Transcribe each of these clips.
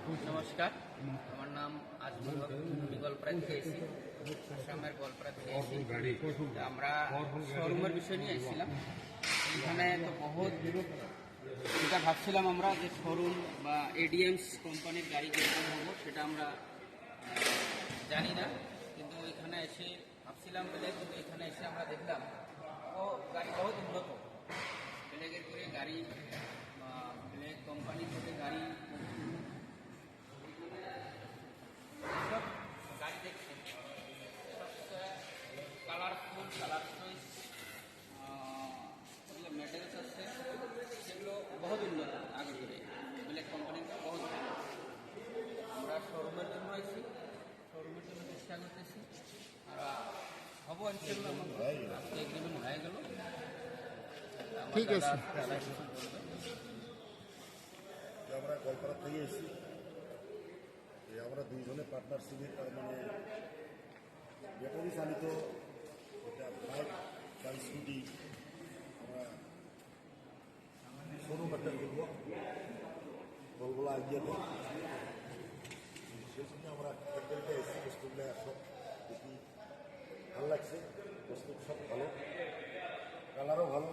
নমস্কার, আমার নাম আজমল হক। আমি গোয়ালপাড়া থেকে এসেছি, আসামের গোয়ালপাড়া থেকে এসেছি। আমরা শোরুমের বিষয় নিয়ে এসেছিলাম। এখানে তো বহুত যেটা ভাবছিলাম আমরা যে শোরুম বা এডিএমস কোম্পানির গাড়ি যেরকম হবো সেটা আমরা জানি না, কিন্তু এখানে এসে ভাবছিলাম বলে, কিন্তু এখানে এসে আমরা দেখলাম ও গাড়ি বহুত উন্নত। ব্ল্যাকের করে গাড়ি, ব্ল্যাক কোম্পানি থেকে গাড়ি, সব গাড়ি দেখছি সবচেয়ে কালারফুল, কালারফুল যেগুলো মেটেরিয়ালস আছে সেগুলো বহুত উন্নত। আগে করে ব্ল্যাক কোম্পানিটা বহুত উন্নত। আমরা শোরুমের জন্য আইছি, শোরুমের জন্য চেষ্টা করতেছি। আর হবো ইনশাল্লাহ। আজকে এগ্রিমেন্ট হয়ে গেল। ঠিক আছে। আমরা গোয়ালপাড়া থেকে এসেছি। আমরা দুইজনে পার্টনারশিপে, মানে ব্যাটারি চালিত এটা বাইক বা স্কুটি আমরা শোরুম একটা করবো গোলগোলা আইডিয়াতে। সেই জন্য আমরা ব্যাটারিটা এসেছি। বস্তুগুলো সব দেখি ভালো লাগছে, বস্তু সব ভালো, কালারও ভালো,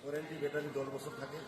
ওয়ারেন্টি ব্যাটারি 10 বছর থাকে।